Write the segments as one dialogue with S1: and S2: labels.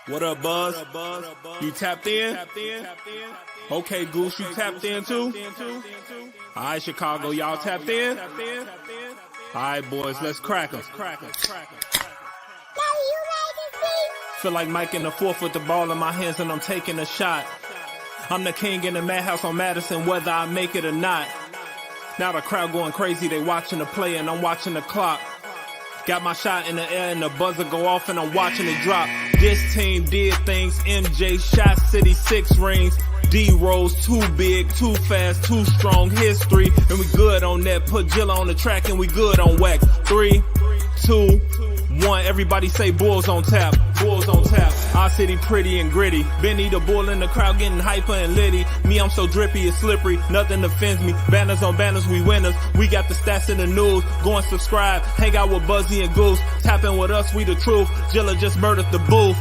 S1: What up, Buzz? You tapped in? Okay, Goose, you tapped in too? All right, Chicago, y'all tapped in? All right, boys, let's crack 'em. Feel like Mike in the fourth with the ball in my hands and I'm taking a shot. I'm the king in the madhouse on Madison, whether I make it or not. Now the crowd going crazy, they watching the play and I'm watching the clock. Got my shot in the air and the buzzer go off and I'm watching it drop. This team did things, MJ shot City 6 rings. D-Rose too big, too fast, too strong, history. And we good on that, put Jilla on the track and we good on wax. 3, 2, 1, everybody say Bulls on tap, Bulls on tap. Our city pretty and gritty, Benny the bull in the crowd getting hyper and litty. Me, I'm so drippy, it's slippery, nothing offends me. Banners on banners, we winners. We got the stats in the news, go and subscribe. Hang out with Buzzy and Goose, tapping with us, we the truth. Jilla just murdered the booth.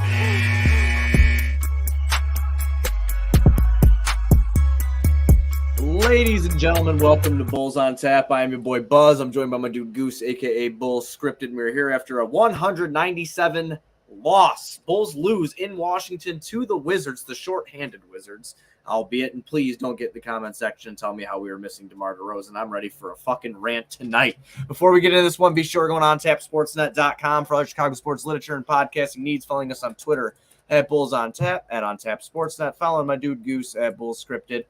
S2: Ladies and gentlemen, welcome to Bulls on Tap. I am your boy Buzz. I'm joined by my dude Goose, aka Bulls Scripted. We're here after a 197 loss. Bulls lose in Washington to the Wizards, the short-handed Wizards, albeit. And please don't get in the comment section and tell me how we were missing DeMar DeRozan. I'm ready for a fucking rant tonight. Before we get into this one, be sure to go on TapSportsNet.com for other Chicago sports literature and podcasting needs. Following us on Twitter at Bulls on Tap, at On Tap Sportsnet. Following my dude Goose at Bulls Scripted.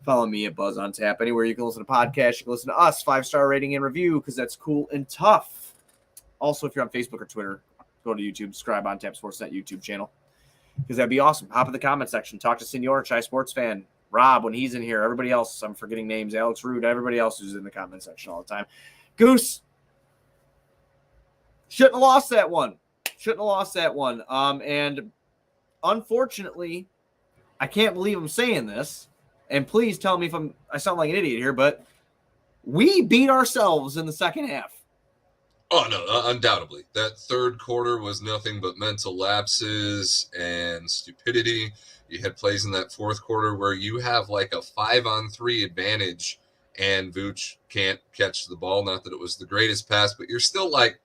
S2: Follow me at Buzz on Tap. Anywhere you can listen to podcasts, you can listen to us. 5-star rating and review because that's cool and tough. Also, if you're on Facebook or Twitter, go to YouTube, subscribe on Tap Sportsnet YouTube channel because that'd be awesome. Hop in the comment section. Talk to Senor, Chai Sports Fan, Rob when he's in here. Everybody else, I'm forgetting names. Alex Rude, everybody else who's in the comment section all the time. Goose, shouldn't have lost that one. And unfortunately, I can't believe I'm saying this. And please tell me if I sound like an idiot here, but we beat ourselves in the second half.
S3: Oh, no, undoubtedly. That third quarter was nothing but mental lapses and stupidity. You had plays in that fourth quarter where you have like a 5-on-3 advantage and Vooch can't catch the ball. Not that it was the greatest pass, but you're still like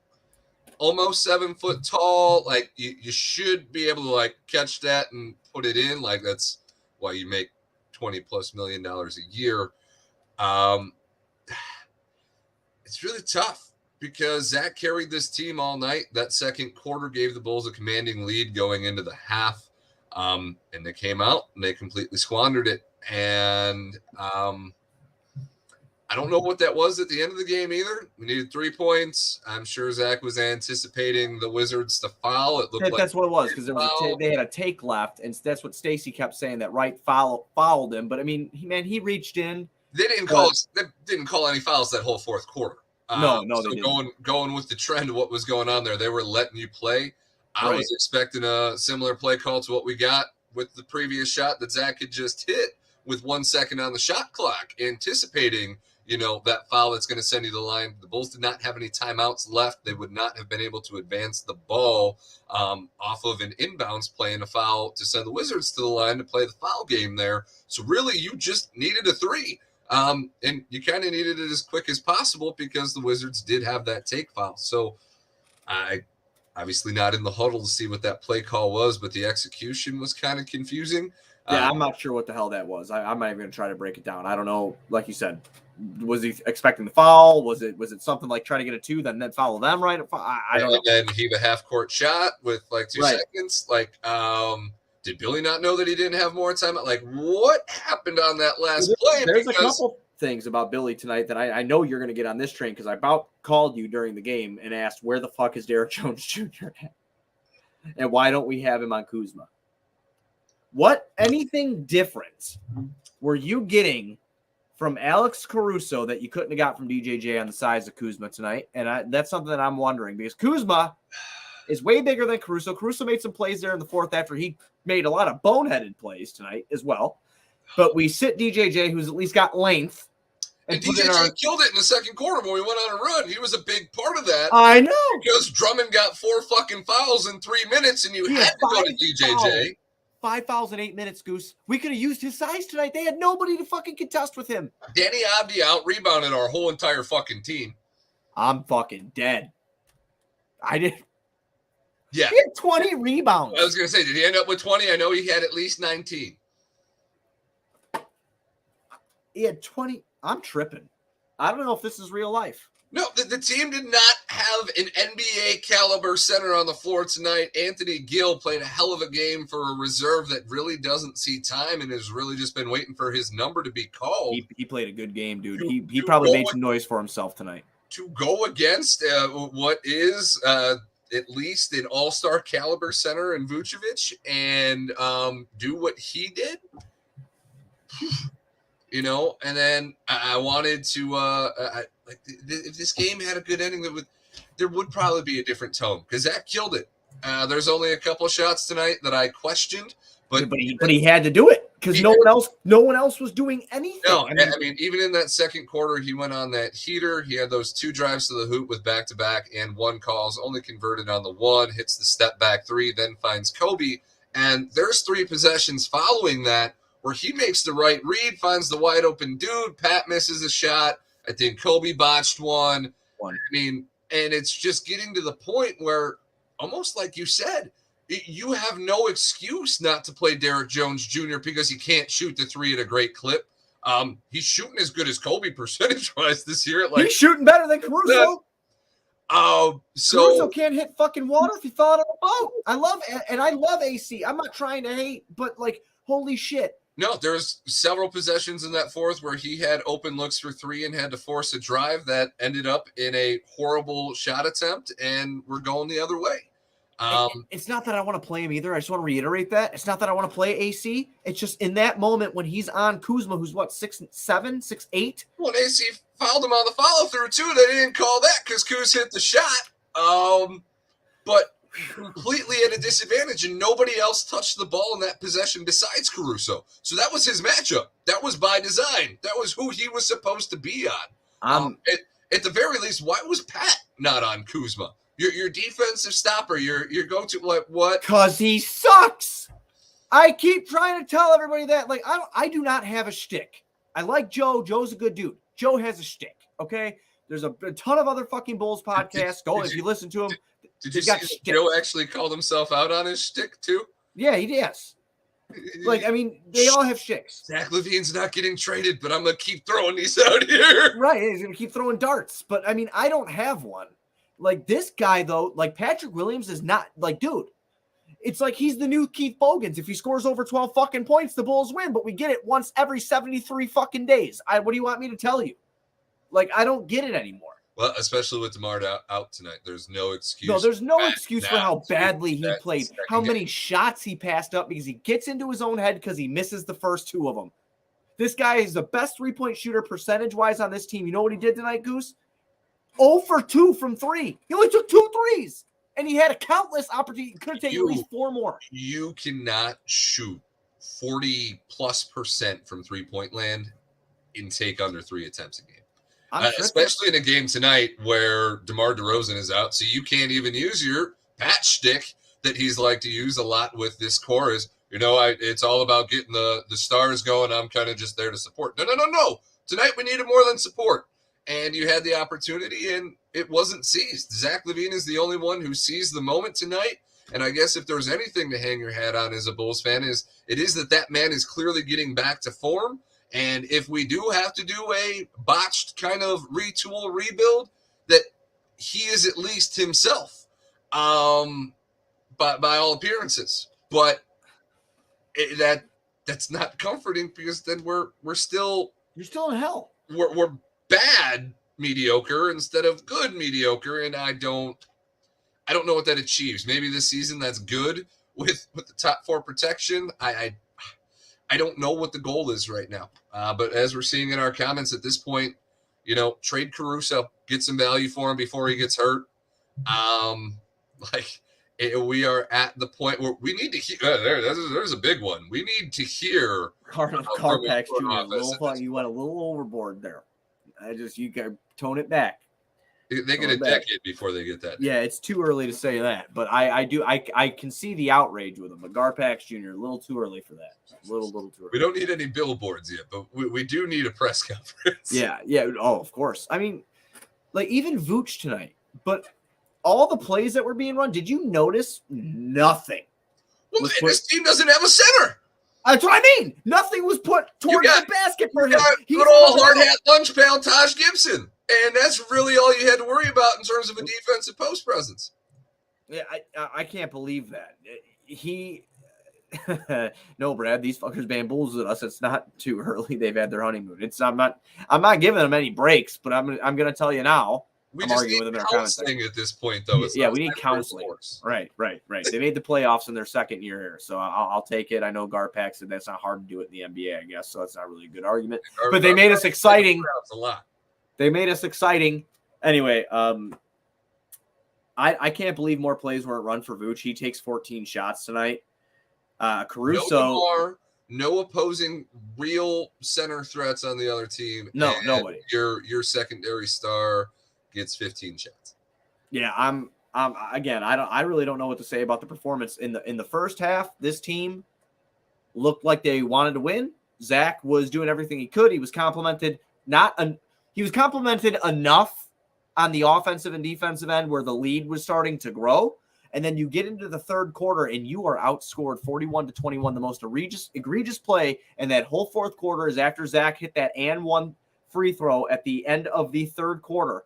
S3: almost 7 foot tall. Like you should be able to like catch that and put it in. Like that's why you make $20+ million a year. It's really tough because Zach carried this team all night. That second quarter gave the Bulls a commanding lead going into the half. And they came out and they completely squandered it. And I don't know what that was at the end of the game either. We needed 3 points. I'm sure Zach was anticipating the Wizards to foul. It looked like
S2: that's what it was because they had a take left, and that's what Stacey kept saying, that Wright fouled him. But I mean, he reached in.
S3: They didn't call any fouls that whole fourth quarter.
S2: No,
S3: so
S2: they didn't.
S3: Going with the trend of what was going on there, they were letting you play. I was expecting a similar play call to what we got with the previous shot that Zach had just hit with 1 second on the shot clock, anticipating that foul that's going to send you to the line. The Bulls did not have any timeouts left. They would not have been able to advance the ball off of an inbounds play and a foul to send the Wizards to the line to play the foul game there. So really, you just needed a 3. And you kind of needed it as quick as possible because the Wizards did have that take foul. So I obviously not in the huddle to see what that play call was, but the execution was kind of confusing.
S2: Yeah, I'm not sure what the hell that was. I'm not even going to try to break it down. I don't know. Like you said, was he expecting the foul? Was it something like try to get a 2, then follow them, right? I don't know.
S3: And then heave a half-court shot with like 2 seconds. Like, did Billy not know that he didn't have more time? Like, what happened on that last play?
S2: There's a couple things about Billy tonight that I know you're going to get on this train because I about called you during the game and asked, where the fuck is Derrick Jones Jr. at? And why don't we have him on Kuzma? Anything different were you getting from Alex Caruso that you couldn't have got from DJJ on the size of Kuzma tonight? And that's something that I'm wondering because Kuzma is way bigger than Caruso. Caruso made some plays there in the fourth after he made a lot of boneheaded plays tonight as well. But we sit DJJ, who's at least got length.
S3: And DJJ killed it in the second quarter when we went on a run. He was a big part of that.
S2: I know.
S3: Because Drummond got 4 fucking fouls in 3 minutes, and you had to go to DJJ.
S2: 5 fouls in 8 minutes, Goose. We could have used his size tonight. They had nobody to fucking contest with him.
S3: Danny Abdi out-rebounded our whole entire fucking team.
S2: I'm fucking dead.
S3: Yeah.
S2: He had 20 rebounds.
S3: I was going to say, did he end up with 20? I know he had at least 19.
S2: He had 20. I'm tripping. I don't know if this is real life.
S3: No, the team did not have an NBA caliber center on the floor tonight. Anthony Gill played a hell of a game for a reserve that really doesn't see time and has really just been waiting for his number to be called.
S2: He played a good game, dude. He probably made some noise for himself tonight.
S3: To go against what is at least an all-star caliber center in Vucevic and do what he did. You know, and then I wanted to if this game had a good ending, there would probably be a different tone because Zach killed it. There's only a couple of shots tonight that I questioned, but
S2: he had to do it because no one else was doing anything.
S3: No, I mean, even in that second quarter, he went on that heater. He had those 2 drives to the hoop with back-to-back and 1 calls, only converted on the 1, hits the step-back 3, then finds Kobe. And there's 3 possessions following that where he makes the right read, finds the wide-open dude. Pat misses a shot. I think Kobe botched one. I mean, and it's just getting to the point where, almost like you said, you have no excuse not to play Derrick Jones Jr. because he can't shoot the 3 at a great clip. He's shooting as good as Kobe percentage-wise this year.
S2: He's shooting better than Caruso.
S3: Caruso
S2: can't hit fucking water if he thought of a boat. I love AC. I'm not trying to hate, but holy shit.
S3: No, there's several possessions in that fourth where he had open looks for 3 and had to force a drive that ended up in a horrible shot attempt, and we're going the other way.
S2: It's not that I want to play him either. I just want to reiterate that. It's not that I want to play AC. It's just in that moment when he's on Kuzma, who's what, 6'7", 6'8"?
S3: Well, AC fouled him on the follow-through, too. They didn't call that because Kuz hit the shot. But completely at a disadvantage, and nobody else touched the ball in that possession besides Caruso. So that was his matchup. That was by design. That was who he was supposed to be on. At the very least, why was Pat not on Kuzma? Your defensive stopper, your go-to, what?
S2: Because he sucks. I keep trying to tell everybody that. I do not have a shtick. I like Joe. Joe's a good dude. Joe has a shtick, okay? There's a ton of other fucking Bulls podcasts. If you listen to him.
S3: Did you see that Joe actually called himself out on his shtick, too?
S2: Yeah, he does. They all have shticks.
S3: Zach LaVine's not getting traded, but I'm going to keep throwing these out here.
S2: Right, he's going to keep throwing darts. But, I don't have one. This guy, though, Patrick Williams is not, dude, it's he's the new Keith Bogans. If he scores over 12 fucking points, the Bulls win, but we get it once every 73 fucking days. What do you want me to tell you? I don't get it anymore.
S3: Well, especially with DeMar out tonight, there's no excuse.
S2: No, there's no excuse for how badly he played, how many shots he passed up because he gets into his own head because he misses the first 2 of them. This guy is the best 3-point shooter percentage-wise on this team. You know what he did tonight, Goose? 0 for 2 from 3. He only took 2 threes, and he had a countless opportunity. He could have taken at least 4 more.
S3: You cannot shoot 40+% from 3-point land and take under 3 attempts a game. Especially in a game tonight where DeMar DeRozan is out, so you can't even use your Pat shtick that he's like to use a lot with this core is, it's all about getting the stars going. I'm kind of just there to support. No. Tonight we needed more than support. And you had the opportunity, and it wasn't seized. Zach LaVine is the only one who seized the moment tonight. And I guess if there's anything to hang your hat on as a Bulls fan, it is that man is clearly getting back to form. And if we do have to do a botched kind of retool rebuild, that he is at least himself, by all appearances. But that's not comforting because then you're still
S2: in hell.
S3: We're bad mediocre instead of good mediocre, and I don't know what that achieves. Maybe this season that's good with the top 4 protection. I don't know what the goal is right now. But as we're seeing in our comments at this point, trade Caruso, get some value for him before he gets hurt. We are at the point where we need to hear. There's a big one. We need to hear.
S2: Carpax Jr. You went a little overboard there. You got to tone it back.
S3: They get a decade before they get that.
S2: Yeah, it's too early to say that, but I can see the outrage with him. But Garpax Jr. a little too early for that. A little too early.
S3: We don't need any billboards yet, but we do need a press conference.
S2: Yeah. Oh, of course. Even Vooch tonight. But all the plays that were being run, did you notice nothing?
S3: Well, this team doesn't have a center.
S2: That's what I mean. Nothing was put towards the basket for him.
S3: Good old hard hat lunch pal Taj Gibson. And that's really all you had to worry about in terms of a defensive post presence.
S2: Yeah, I can't believe that. No, Brad, these fuckers bamboozled us. It's not too early. They've had their honeymoon. I'm not giving them any breaks, but I'm gonna tell you now.
S3: We just need counseling at this point, though.
S2: Yeah, we need counseling. Right. They made the playoffs in their second year here, so I'll take it. I know Garpax said that's not hard to do it in the NBA, I guess, so that's not really a good argument. But they made us exciting.
S3: A lot.
S2: They made us exciting. Anyway, I can't believe more plays weren't run for Vooch. He takes 14 shots tonight. Caruso.
S3: No opposing real center threats on the other team.
S2: No, nobody.
S3: Your secondary star gets 15 shots.
S2: Yeah, I'm again, I really don't know what to say about the performance in the first half. This team looked like they wanted to win. Zach was doing everything he could. He was complimented enough on the offensive and defensive end where the lead was starting to grow. And then you get into the third quarter and you are outscored 41-21. The most egregious play in that whole fourth quarter is after Zach hit that and one free throw at the end of the third quarter.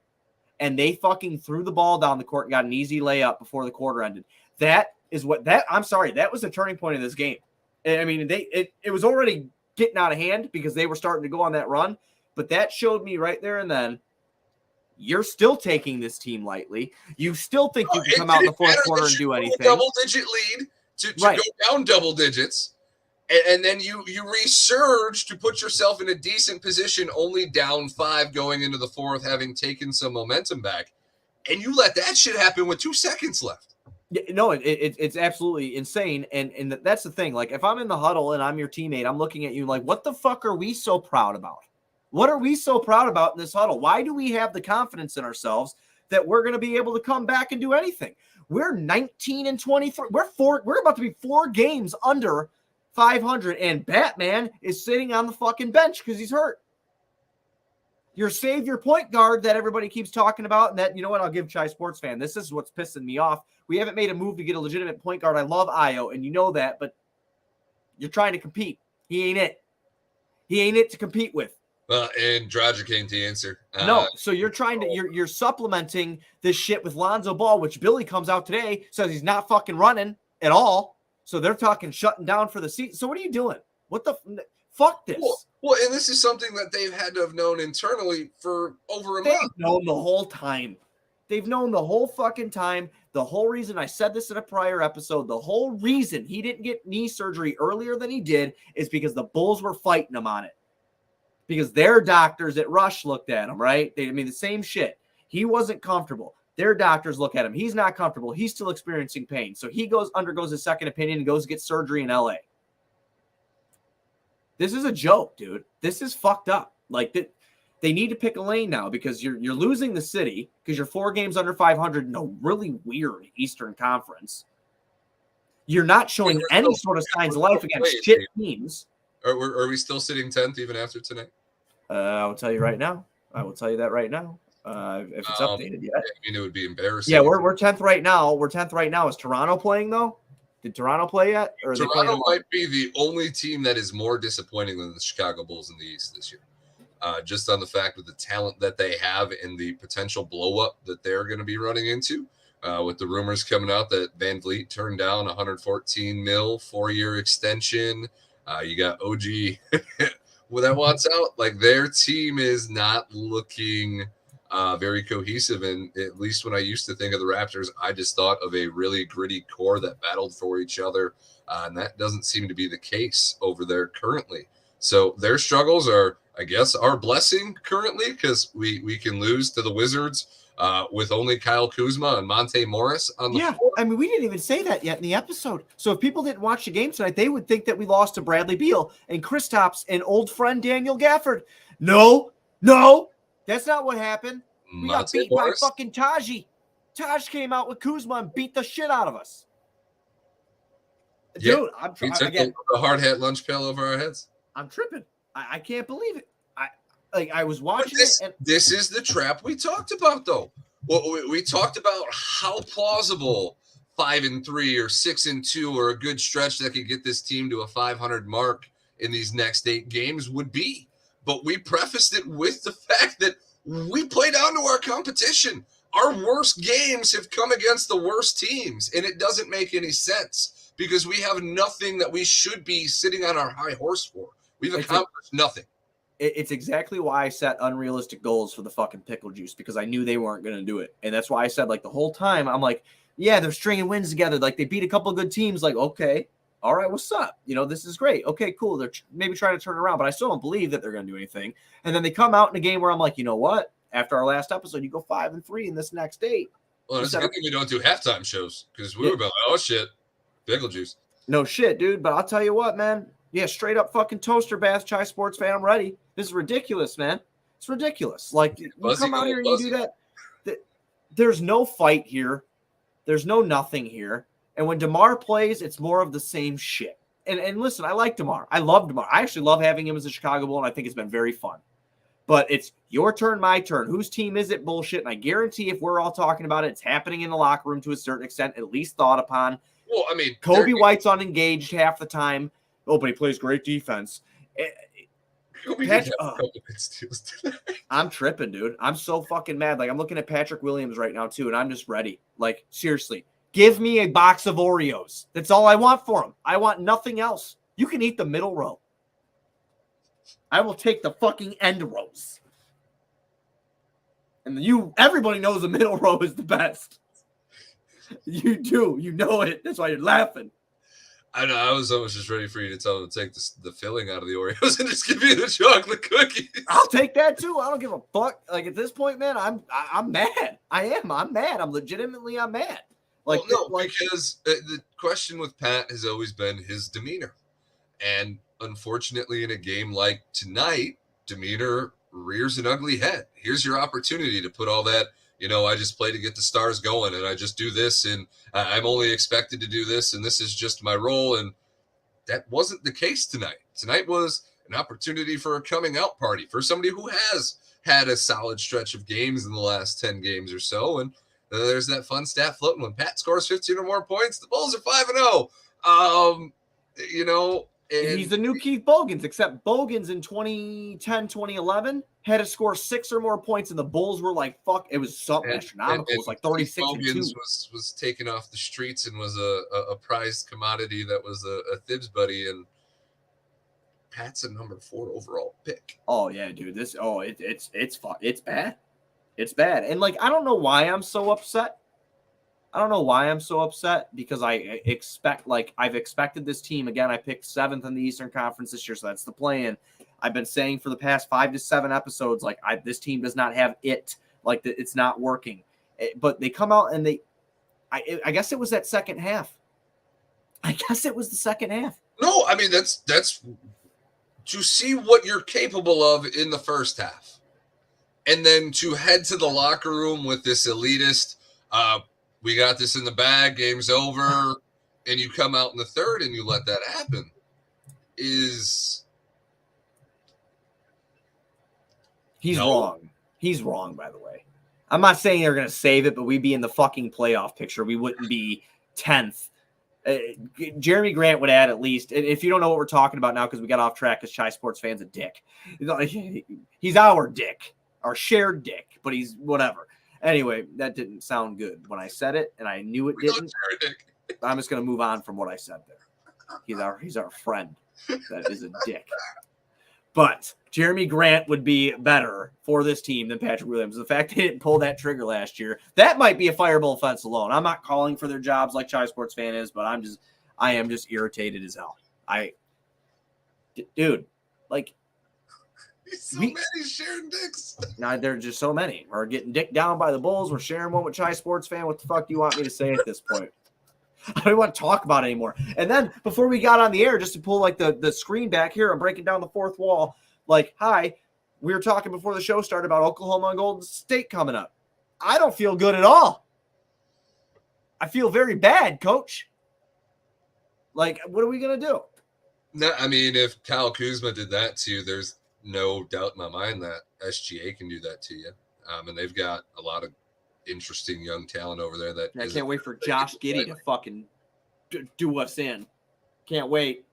S2: And they fucking threw the ball down the court and got an easy layup before the quarter ended. That was the turning point of this game. I mean, it was already getting out of hand because they were starting to go on that run. But that showed me right there and then, you're still taking this team lightly. You still think you can come out in the fourth quarter and do anything.
S3: Double-digit lead to go down double digits. And then you resurge to put yourself in a decent position, only down 5 going into the fourth, having taken some momentum back. And you let that shit happen with 2 seconds left.
S2: Yeah, no, it's absolutely insane. And that's the thing. Like, if I'm in the huddle and I'm your teammate, I'm looking at you like, what the fuck are we so proud about? What are we so proud about in this huddle? Why do we have the confidence in ourselves that we're going to be able to come back and do anything? We're 19-23. We're about to be 4 games under 500, and Batman is sitting on the fucking bench because he's hurt. Your savior point guard that everybody keeps talking about, and that, you know what, I'll give Chai Sports Fan. This is what's pissing me off. We haven't made a move to get a legitimate point guard. I love Ayo, and you know that, but you're trying to compete. He ain't it. He ain't it to compete with.
S3: And Dragic came to answer.
S2: No, so you're trying to you're supplementing this shit with Lonzo Ball, which Billy comes out today, says he's not fucking running at all. So they're talking shutting down for the season. So what are you doing? What the fuck this?
S3: Well, and this is something that they've had to have known internally for over a month.
S2: They've known the whole time. They've known the whole fucking time. The whole reason, I said this in a prior episode, the whole reason he didn't get knee surgery earlier than he did is because the Bulls were fighting him on it. Because their doctors at Rush looked at him, right? The same shit. He wasn't comfortable. Their doctors look at him. He's not comfortable. He's still experiencing pain. So he undergoes a second opinion and goes to get surgery in LA. This is a joke, dude. This is fucked up. Like, they need to pick a lane now because you're losing the city because you're 4 games under 500 in a really weird Eastern Conference. You're not showing any sort of signs of life against shit teams.
S3: Are we still sitting 10th even after tonight?
S2: I will tell you right now. I will tell you that right now. If it's updated yet.
S3: I mean, it would be embarrassing.
S2: Yeah, we're 10th right now. We're 10th right now. Is Toronto playing, though? Did Toronto play yet? Or
S3: Toronto might be the only team that is more disappointing than the Chicago Bulls in the East this year. Just on the fact of the talent that they have and the potential blow-up that they're going to be running into. With the rumors coming out that Van Vliet turned down $114 million 4-year extension. You got OG that wants out. Like, their team is not looking very cohesive. And at least when I used to think of the Raptors, I just thought of a really gritty core that battled for each other. And that doesn't seem to be the case over there currently. So their struggles are, I guess, our blessing currently because we can lose to the Wizards with only Kyle Kuzma and Monte Morris on the floor.
S2: I mean, we didn't even say that yet in the episode. So if people didn't watch the game tonight, they would think that we lost to Bradley Beal and Kristaps and old friend Daniel Gafford. No, that's not what happened. We got beat by fucking Taji. Taj came out with Kuzma and beat the shit out of us. Dude, I'm trying again.
S3: The hard hat lunch pail over our heads.
S2: I'm tripping. I can't believe it. I was watching it.
S3: This is the trap we talked about, though. Well, we talked about how plausible 5-3 or 6-2 or a good stretch that could get this team to a 500 mark in these next 8 games would be. But we prefaced it with the fact that we play down to our competition. Our worst games have come against the worst teams, and it doesn't make any sense because we have nothing that we should be sitting on our high horse for. We've accomplished nothing.
S2: It's exactly why I set unrealistic goals for the fucking pickle juice, because I knew they weren't going to do it. And that's why I said, like, the whole time, I'm like, yeah, they're stringing wins together. Like, they beat a couple of good teams. Like, okay, all right, what's up? You know, this is great. Okay, cool. They're maybe trying to turn it around, but I still don't believe that they're going to do anything. And then they come out in a game where I'm like, you know what? After our last episode, you go 5-3 in this next 8.
S3: Well, it's a good thing we don't do halftime shows because we were like, oh, shit, pickle juice.
S2: No shit, dude. But I'll tell you what, man. Yeah, straight up fucking toaster bath, Chai Sports fan. I'm ready. This is ridiculous, man. It's ridiculous. Like, you come out here and you do that. There's no fight here. There's no nothing here. And when DeMar plays, it's more of the same shit. And listen, I like DeMar. I love DeMar. I actually love having him as a Chicago Bull, and I think it's been very fun. But it's your turn, my turn. Whose team is it? Bullshit. And I guarantee if we're all talking about it, it's happening in the locker room to a certain extent, at least thought upon.
S3: Well, I mean,
S2: Kobe White's unengaged half the time. Oh, but he plays great defense. I'm tripping, dude. I'm so fucking mad. Like, I'm looking at Patrick Williams right now, too, and I'm just ready. Like, seriously. Give me a box of Oreos. That's all I want for him. I want nothing else. You can eat the middle row. I will take the fucking end rows. And everybody knows the middle row is the best. You do. You know it. That's why you're laughing.
S3: I know. I was almost just ready for you to tell them to take the filling out of the Oreos and just give me the chocolate cookies.
S2: I'll take that too. I don't give a fuck. Like, at this point, man, I'm mad. I'm mad. I'm mad. Like,
S3: well, no, because the question with Pat has always been his demeanor, and unfortunately, in a game like tonight, demeanor rears an ugly head. Here's your opportunity to put all that. You know, I just play to get the stars going, and I just do this, and I'm only expected to do this, and this is just my role. And that wasn't the case tonight. Tonight was an opportunity for a coming out party for somebody who has had a solid stretch of games in the last 10 games or so. And there's that fun stat floating. When Pat scores 15 or more points, the Bulls are 5-0. You know, and
S2: he's the new Keith Bogans, except Bogans in 2010, 2011 had to score 6 or more points, and the Bulls were like, fuck, it was something astronomical. It was like 36
S3: Bogans
S2: and 2.
S3: was taken off the streets and was a prized commodity that was a Thibs buddy, and Pat's a number 4 overall pick.
S2: Oh yeah, dude. It's bad. It's bad. And like, I don't know why I'm so upset. Because I've expected this team. Again, I picked 7th in the Eastern Conference this year, so that's the plan. I've been saying for the past 5 to 7 episodes, like, this team does not have it. Like, it's not working. But they come out and I guess it was that second half. I guess it was the second half.
S3: No, I mean, that's to see what you're capable of in the first half. And then to head to the locker room with this elitist, we got this in the bag, game's over, and you come out in the third and you let that happen is...
S2: He's wrong. He's wrong, by the way. I'm not saying they're going to save it, but we'd be in the fucking playoff picture. We wouldn't be 10th. Jeremy Grant would add at least, if you don't know what we're talking about now because we got off track because Chai Sports fan's a dick. He's our dick, our shared dick, but he's whatever. Anyway, that didn't sound good when I said it, and I knew it didn't. I'm just going to move on from what I said there. He's our friend that is a dick. But Jeremy Grant would be better for this team than Patrick Williams. The fact they didn't pull that trigger last year, that might be a fireable offense alone. I'm not calling for their jobs like Chai Sports fan is, but I am just irritated as hell. Dude, like,
S3: so many sharing dicks.
S2: Now there's just so many. We're getting dicked down by the Bulls. We're sharing one with Chai Sports fan. What the fuck do you want me to say at this point? I don't want to talk about it anymore. And then before we got on the air, just to pull like the screen back here, I'm breaking down the fourth wall. Like, hi, we were talking before the show started about Oklahoma and Golden State coming up. I don't feel good at all. I feel very bad, coach. Like, what are we going to do?
S3: No, I mean, if Kyle Kuzma did that to you, there's no doubt in my mind that SGA can do that to you. And they've got a lot of interesting young talent over there. That
S2: I can't wait for Josh Giddey to fucking do us in. Can't wait.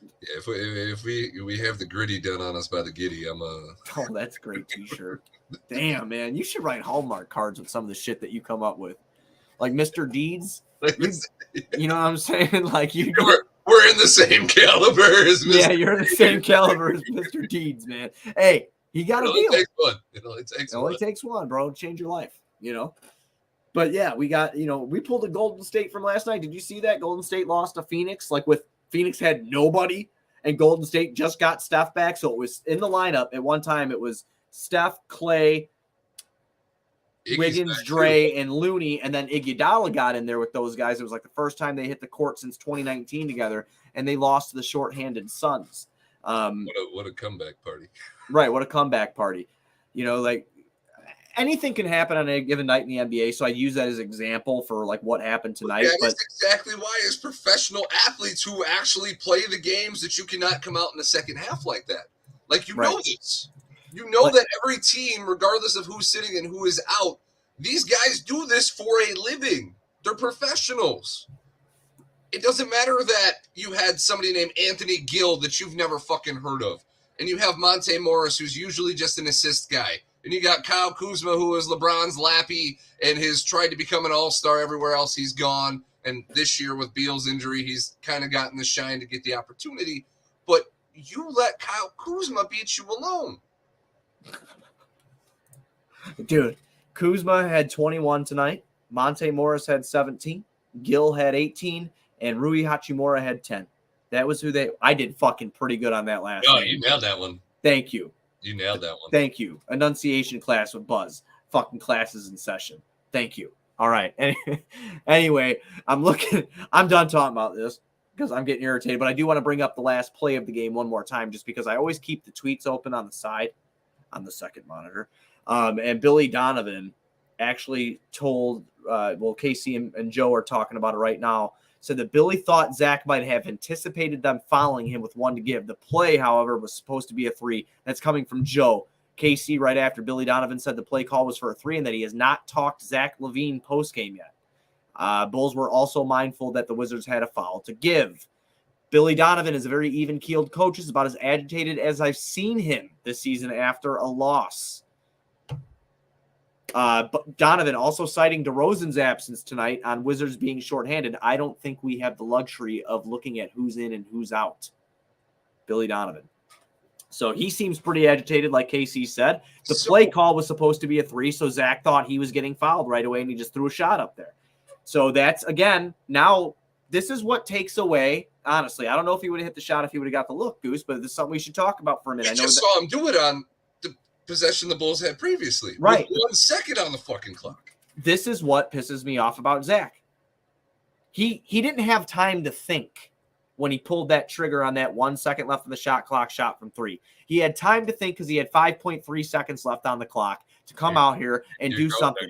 S3: Yeah, if we have the gritty done on us by the Giddy,
S2: Oh, that's a great T-shirt. Damn, man, you should write Hallmark cards with some of the shit that you come up with, like Mr. Deeds. You know what I'm saying? Like
S3: we're in the same caliber as Mr.
S2: Yeah, you're in the same caliber as Mr. Deeds, man. Hey, he got a deal.
S3: It
S2: only takes one, bro. Change your life, you know. But yeah, we got, we pulled a Golden State from last night. Did you see that? Golden State lost to Phoenix, like with Phoenix had nobody, and Golden State just got Steph back. So it was in the lineup at one time. It was Steph, Clay, Wiggins, Dre, and Looney, and then Iguodala got in there with those guys. It was like the first time they hit the court since 2019 together, and they lost to the shorthanded Suns.
S3: What a comeback party.
S2: Right, what a comeback party. Like anything can happen on a given night in the NBA, so I use that as an example for like what happened tonight.
S3: That's exactly why as professional athletes who actually play the games that you cannot come out in the second half like that. Like know this. You know that every team, regardless of who's sitting and who is out, these guys do this for a living. They're professionals. It doesn't matter that you had somebody named Anthony Gill that you've never fucking heard of. And you have Monte Morris, who's usually just an assist guy. And you got Kyle Kuzma, who is LeBron's lappy and has tried to become an all-star everywhere else he's gone. And this year with Beal's injury, he's kind of gotten the shine to get the opportunity. But you let Kyle Kuzma beat you alone.
S2: Dude, Kuzma had 21 tonight. Monte Morris had 17. Gill had 18. And Rui Hachimura had 10. That was who I did fucking pretty good on that last game.
S3: You nailed that one.
S2: Thank you.
S3: You nailed that one.
S2: Thank you. Enunciation class with Buzz. Fucking classes in session. Thank you. All right. Anyway, I'm done talking about this because I'm getting irritated, but I do want to bring up the last play of the game one more time just because I always keep the tweets open on the side, on the second monitor. And Billy Donovan actually told, Casey and Joe are talking about it right now, said that Billy thought Zach might have anticipated them fouling him with one to give. The play, however, was supposed to be a 3. That's coming from Joe. KC right after Billy Donovan said the play call was for a 3 and that he has not talked Zach LaVine postgame yet. Bulls were also mindful that the Wizards had a foul to give. Billy Donovan is a very even-keeled coach. He's about as agitated as I've seen him this season after a loss. But Donovan also citing DeRozan's absence tonight on Wizards being shorthanded. I don't think we have the luxury of looking at who's in and who's out. Billy Donovan. So he seems pretty agitated, like KC said. The play call was supposed to be a 3, so Zach thought he was getting fouled right away, and he just threw a shot up there. So that's, again, now this is what takes away, honestly, I don't know if he would have hit the shot if he would have got the look, Goose, but this is something we should talk about for a minute.
S3: I just saw him do it on possession the Bulls had previously.
S2: Right.
S3: With 1 second on the fucking clock.
S2: This is what pisses me off about Zach. He didn't have time to think when he pulled that trigger on that 1 second left of the shot clock shot from 3. He had time to think because he had 5.3 seconds left on the clock to come out here and do something.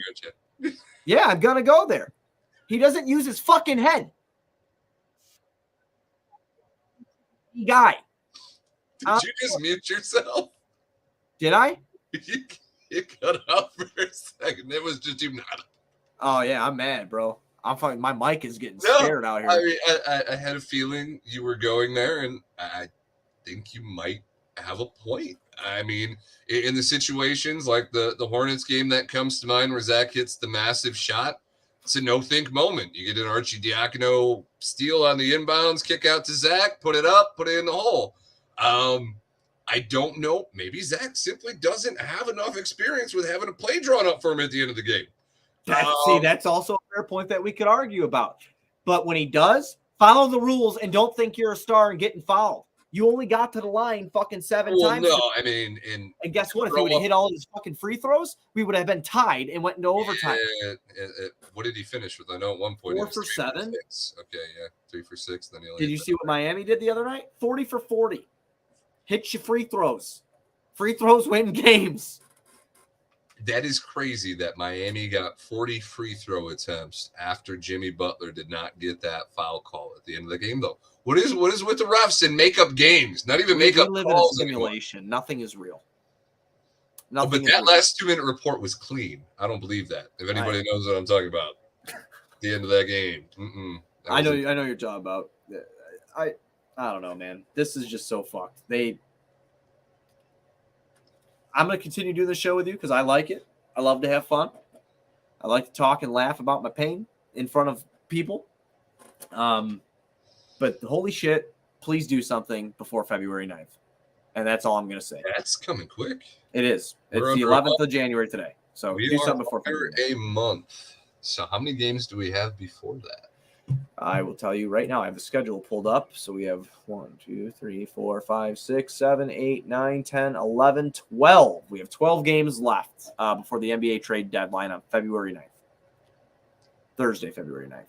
S2: Yeah, I'm going to go there. He doesn't use his fucking head. Guy.
S3: Did you just mute yourself?
S2: Did I?
S3: You cut out for a second. It was just you not.
S2: Oh yeah, I'm mad, bro. I'm fucking. My mic is getting scared out here.
S3: I mean, I had a feeling you were going there, and I think you might have a point. I mean, in the situations like the Hornets game that comes to mind where Zach hits the massive shot, it's a no-think moment. You get an Archie Diacono steal on the inbounds, kick out to Zach, put it up, put it in the hole. I don't know. Maybe Zach simply doesn't have enough experience with having a play drawn up for him at the end of the game.
S2: That's also a fair point that we could argue about. But when he does, follow the rules and don't think you're a star and getting fouled. You only got to the line fucking 7 times.
S3: No, I mean,
S2: and guess what? If he would have hit all his fucking free throws, we would have been tied and went into overtime.
S3: What did he finish with? I know at one point
S2: 4 for 7.
S3: Okay, yeah, 3 for 6. Then
S2: did you see what Miami did the other night? 40 for 40. Hit your free throws. Free throws win games.
S3: That is crazy that Miami got 40 free throw attempts after Jimmy Butler did not get that foul call at the end of the game, though. What is with the refs and make up games? Not even make up calls.
S2: We live in a simulation. Anymore. Nothing is real. Nothing.
S3: But that last 2-minute report was clean. I don't believe that. If anybody knows what I'm talking about, the end of that game.
S2: I know you're talking about. I don't know, man. This is just so fucked. I'm gonna continue doing the show with you because I like it. I love to have fun. I like to talk and laugh about my pain in front of people. But holy shit, please do something before February 9th. And that's all I'm going to say.
S3: That's coming quick.
S2: It is. It's the 11th of January today. So do something before February 9th.
S3: A month. So how many games do we have before that?
S2: I will tell you right now. I have the schedule pulled up. So we have 1, 2, 3, 4, 5, 6, 7, 8, 9, 10, 11, 12. We have 12 games left before the NBA trade deadline on February 9th. Thursday, February 9th.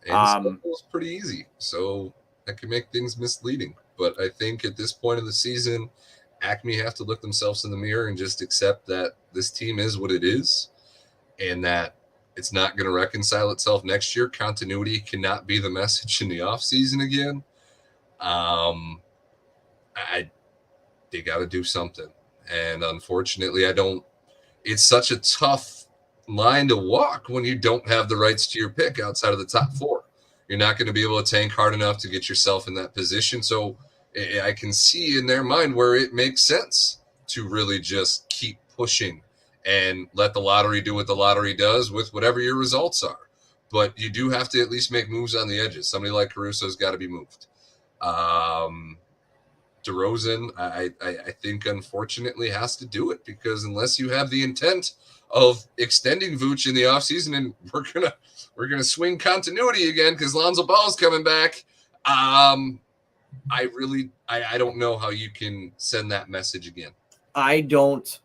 S3: And it was pretty easy. So that can make things misleading. But I think at this point of the season, Acme have to look themselves in the mirror and just accept that this team is what it is and that it's not going to reconcile itself next year. Continuity cannot be the message in the offseason again. They got to do something. And unfortunately, it's such a tough line to walk when you don't have the rights to your pick outside of the top 4. You're not going to be able to tank hard enough to get yourself in that position. So I can see in their mind where it makes sense to really just keep pushing and let the lottery do what the lottery does with whatever your results are. But you do have to at least make moves on the edges. Somebody like Caruso's got to be moved. DeRozan, I think, unfortunately, has to do it because unless you have the intent of extending Vooch in the offseason, and we're gonna swing continuity again because Lonzo Ball's coming back. I don't know how you can send that message again.
S2: I don't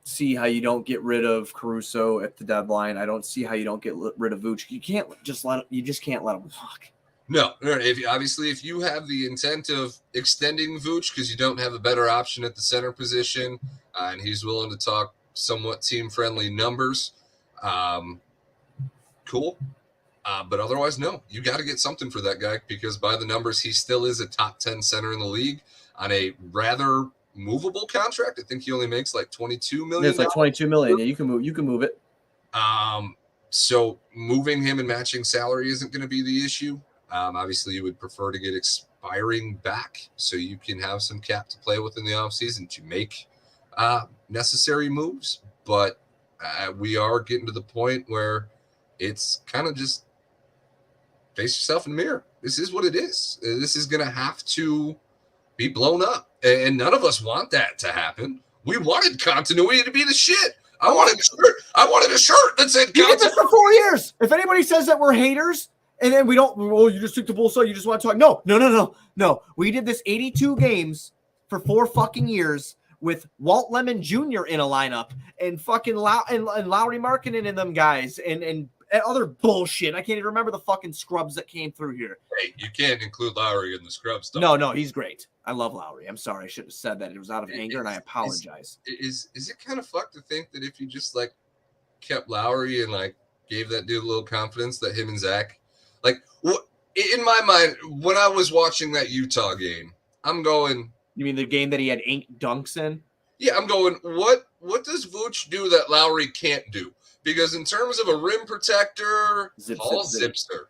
S2: see how you don't get rid of Caruso at the deadline. I don't see how you don't get rid of Vooch. You just can't let him walk.
S3: No. If you have the intent of extending Vooch because you don't have a better option at the center position, and he's willing to talk somewhat team-friendly numbers, cool. But otherwise, no. You got to get something for that guy because by the numbers, he still is a top 10 center in the league on a rather movable contract. I think he only makes like $22 million.
S2: It's like $22 million. Yeah, you can move it.
S3: So moving him and matching salary isn't going to be the issue. Obviously, you would prefer to get expiring back so you can have some cap to play with in the offseason to make necessary moves. But we are getting to the point where it's kind of just face yourself in the mirror. This is what it is. This is going to have to be blown up. And none of us want that to happen. We wanted continuity to be the shit. I wanted a shirt that said
S2: you did this for 4 years. If anybody says that we're haters and then we don't, well, you just took the bull side, you just want to talk. No. We did this 82 games for 4 fucking years with Walt Lemon Jr. in a lineup and fucking Lowry Markkinen and them guys and other bullshit. I can't even remember the fucking scrubs that came through here.
S3: Hey, you can't include Lowry in the scrub stuff.
S2: No, he's great. I love Lowry. I'm sorry. I should have said that. It was out of anger, and I apologize.
S3: Is it kind of fucked to think that if you just, like, kept Lowry and, like, gave that dude a little confidence that him and Zach, like, what in my mind, when I was watching that Utah game, I'm going...
S2: You mean the game that he had 8 dunks in?
S3: Yeah, I'm going, what does Vooch do that Lowry can't do? Because in terms of a rim protector, Zipster.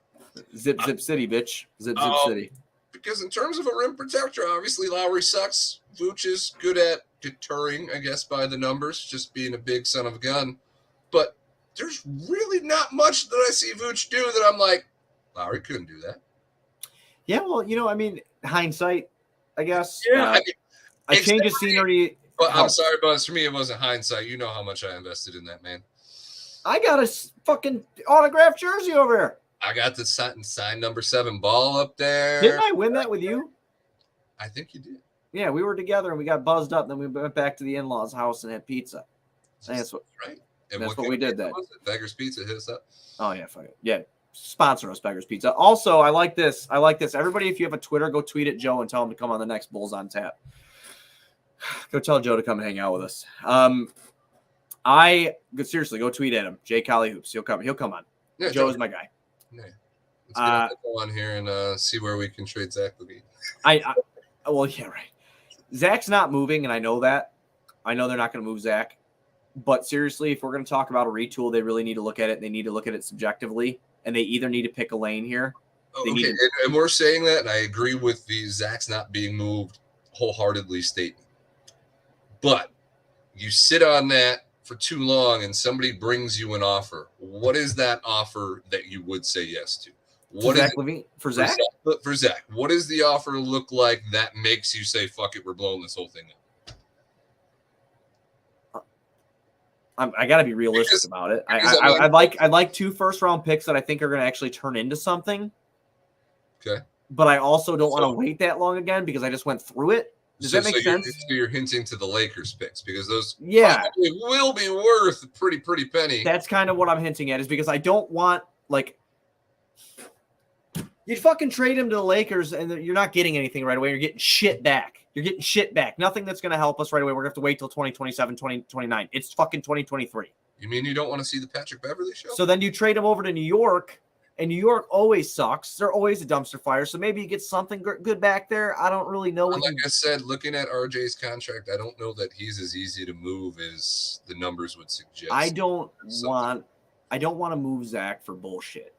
S2: Zip city, bitch. Zip city.
S3: Because in terms of a rim protector, obviously Lowry sucks. Vooch is good at deterring, I guess, by the numbers, just being a big son of a gun. But there's really not much that I see Vooch do that I'm like, Lowry couldn't do that.
S2: Yeah, well, hindsight, I guess.
S3: Yeah,
S2: I changed the scenery.
S3: But I'm sorry, Buzz. For me, it wasn't hindsight. You know how much I invested in that, man.
S2: I got a fucking autographed jersey over here.
S3: I got the signed number 7 ball up there.
S2: Didn't I win that with you?
S3: I think you did.
S2: Yeah, we were together and we got buzzed up. Then we went back to the in-laws' house and had pizza. That's what,
S3: right. And
S2: that's what we did. That
S3: Beggars Pizza hit us up.
S2: Oh yeah, fuck it. Yeah, sponsor us, Beggars Pizza. Also, I like this. Everybody, if you have a Twitter, go tweet at Joe and tell him to come on the next Bulls on Tap. Go tell Joe to come and hang out with us. Seriously, go tweet at him. Jay Collie Hoops. He'll come on. Yeah, Joe is my guy.
S3: Yeah. Let's go on here and see where we can trade Zach Levine.
S2: Well, yeah, right. Zach's not moving, and I know that. I know they're not going to move Zach. But seriously, if we're going to talk about a retool, they really need to look at it. They need to look at it subjectively. And they either need to pick a lane here.
S3: Okay, and we're saying that, and I agree with the Zach's not being moved wholeheartedly statement. But you sit on that for too long and somebody brings you an offer. What is that offer that you would say yes to? What is
S2: Zach Levine? For Zach?
S3: For Zach. What does the offer look like that makes you say, fuck it, we're blowing this whole thing up?
S2: I got to be realistic about it. I'd like 2 first-round picks that I think are going to actually turn into something.
S3: Okay.
S2: But I also don't want to wait that long again because I just went through it. Does that make sense?
S3: You're hinting to the Lakers picks because those
S2: probably
S3: will be worth a pretty penny.
S2: That's kind of what I'm hinting at, is because I don't want, like, you'd fucking trade him to the Lakers and you're not getting anything right away. You're getting shit back. Nothing that's going to help us right away. We're going to have to wait till 2027, 2029. It's fucking 2023.
S3: You mean you don't want to see the Patrick Beverly show?
S2: So then you trade him over to New York, and New York always sucks. They're always a dumpster fire. So maybe you get something good back there. I don't really know.
S3: Like I said, looking at RJ's contract, I don't know that he's as easy to move as the numbers would suggest.
S2: I don't want to move Zach for bullshit.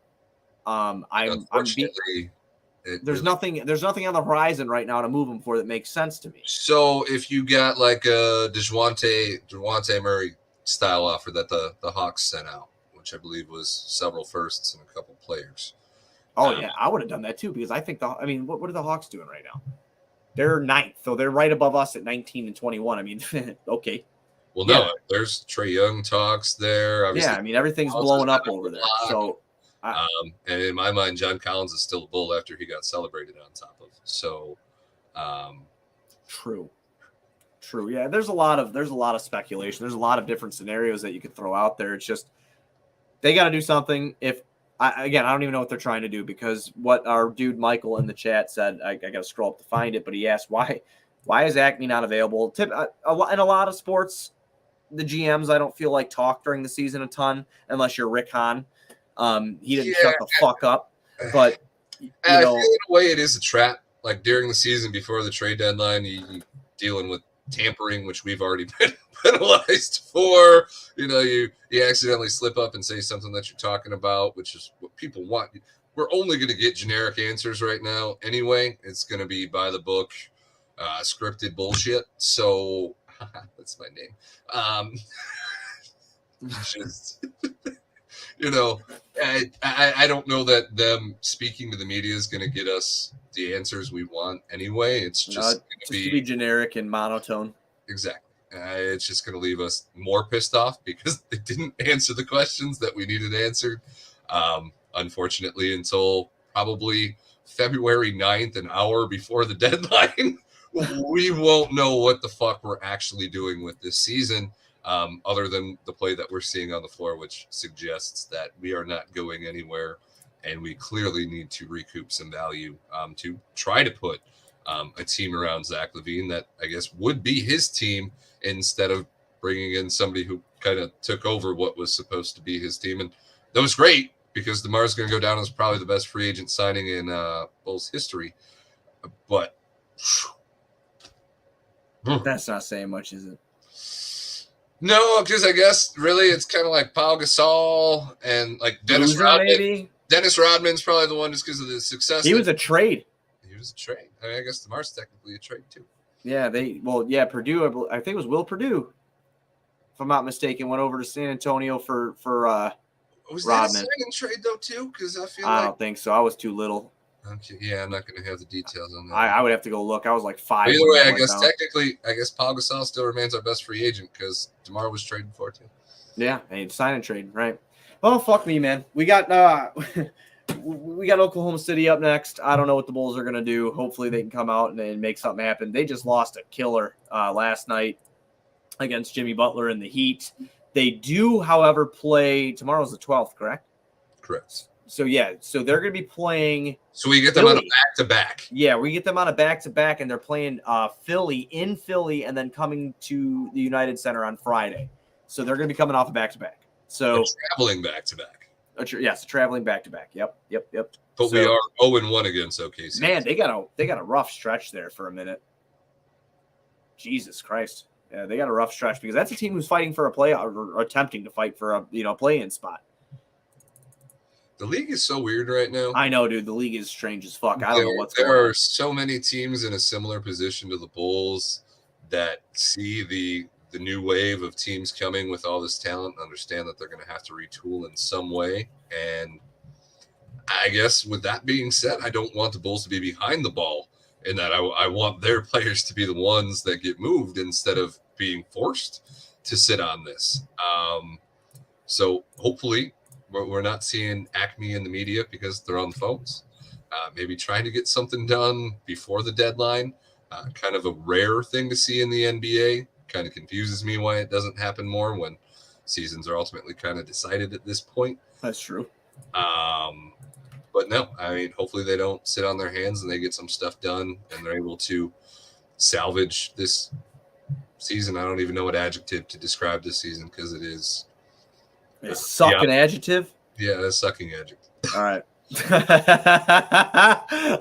S2: There's nothing on the horizon right now to move him for that makes sense to me.
S3: So if you got like a DeJounte Murray style offer that the Hawks sent out, which I believe was several firsts and a couple players.
S2: Oh yeah, I would have done that too because I think what are the Hawks doing right now? They're 9th, so they're right above us at 19 and 21. I mean, okay.
S3: Well, no, there's Trae Young talks there.
S2: Obviously, yeah, I mean everything's blowing up over there. So.
S3: And in my mind, John Collins is still a Bull after he got celebrated on top of. So,
S2: true. Yeah, there's a lot of speculation. There's a lot of different scenarios that you could throw out there. It's just they got to do something. I don't even know what they're trying to do because what our dude Michael in the chat said. I got to scroll up to find it, but he asked why is Acme not available? In a lot of sports, the GMs I don't feel like talk during the season a ton unless you're Rick Hahn. He didn't shut the fuck up, but
S3: I feel in a way it is a trap. Like during the season before the trade deadline, you dealing with tampering, which we've already been penalized for. You accidentally slip up and say something that you're talking about, which is what people want. We're only going to get generic answers right now. Anyway, it's going to be by the book, scripted bullshit. So that's my name. Just. I don't know that them speaking to the media is going to get us the answers we want anyway. It's just going to
S2: be generic and monotone.
S3: Exactly. It's just going to leave us more pissed off because they didn't answer the questions that we needed answered. Unfortunately, until probably February 9th, an hour before the deadline, we won't know what the fuck we're actually doing with this season. Other than the play that we're seeing on the floor, which suggests that we are not going anywhere, and we clearly need to recoup some value to try to put a team around Zach LaVine that I guess would be his team instead of bringing in somebody who kind of took over what was supposed to be his team. And that was great because DeMar's going to go down as probably the best free agent signing in Bulls history. But
S2: that's not saying much, is it?
S3: No, because I guess really it's kind of like Pau Gasol and like Dennis Rodman. Maybe? Dennis Rodman's probably the one just because of the success.
S2: He was a trade.
S3: I mean, I guess DeMar's technically a trade too.
S2: Yeah, Purdue. I think it was Will Purdue, if I'm not mistaken, went over to San Antonio for
S3: was
S2: Rodman.
S3: That a sign and trade though too? Because
S2: I don't think so. I was too little.
S3: Okay, yeah, I'm not going to have the details on that.
S2: I would have to go look. I was like 5.
S3: But either way, I guess technically, Pau Gasol still remains our best free agent because DeMar was traded for too.
S2: Yeah, and sign and trade, right? Well, fuck me, man. We got Oklahoma City up next. I don't know what the Bulls are going to do. Hopefully, they can come out and make something happen. They just lost a killer last night against Jimmy Butler in the Heat. They do, however, play tomorrow's the 12th, correct?
S3: Correct.
S2: So they're going to be playing.
S3: So we get them on a back-to-back.
S2: Yeah, we get them on a back-to-back, and they're playing Philly, and then coming to the United Center on Friday. So they're going to be coming off a back-to-back. So
S3: traveling back-to-back.
S2: Yes, traveling back-to-back. Yep.
S3: But we are 0-1 against OKC.
S2: Man, they got a rough stretch there for a minute. Jesus Christ. Yeah, they got a rough stretch because that's a team who's fighting for a playoff or attempting to fight for a play-in spot.
S3: The league is so weird right now.
S2: I know, dude. The league is strange as fuck. I don't know what's going on.
S3: There are so many teams in a similar position to the Bulls that see the new wave of teams coming with all this talent and understand that they're going to have to retool in some way. And I guess with that being said, I don't want the Bulls to be behind the ball in that I want their players to be the ones that get moved instead of being forced to sit on this. So hopefully we're not seeing Acme in the media because they're on the phones. Maybe trying to get something done before the deadline. Kind of a rare thing to see in the NBA. Kind of confuses me why it doesn't happen more when seasons are ultimately kind of decided at this point.
S2: That's true.
S3: But no, I mean, hopefully they don't sit on their hands and they get some stuff done and they're able to salvage this season. I don't even know what adjective to describe this season because it is
S2: a sucking adjective.
S3: Yeah, a sucking adjective.
S2: All right.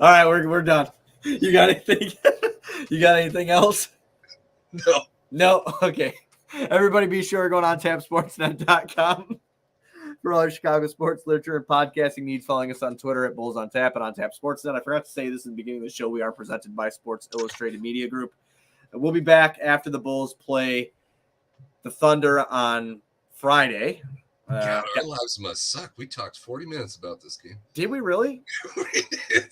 S2: All right, we're done. You got anything? You got anything else? No. Okay. Everybody, be sure to go on tapsportsnet.com for all your Chicago sports literature and podcasting needs. Following us on Twitter at Bulls on Tap and on Tap Sportsnet. I forgot to say this in the beginning of the show. We are presented by Sports Illustrated Media Group. And we'll be back after the Bulls play the Thunder on Friday.
S3: God, our lives must suck. We talked 40 minutes about this game.
S2: Did we really?
S3: We did.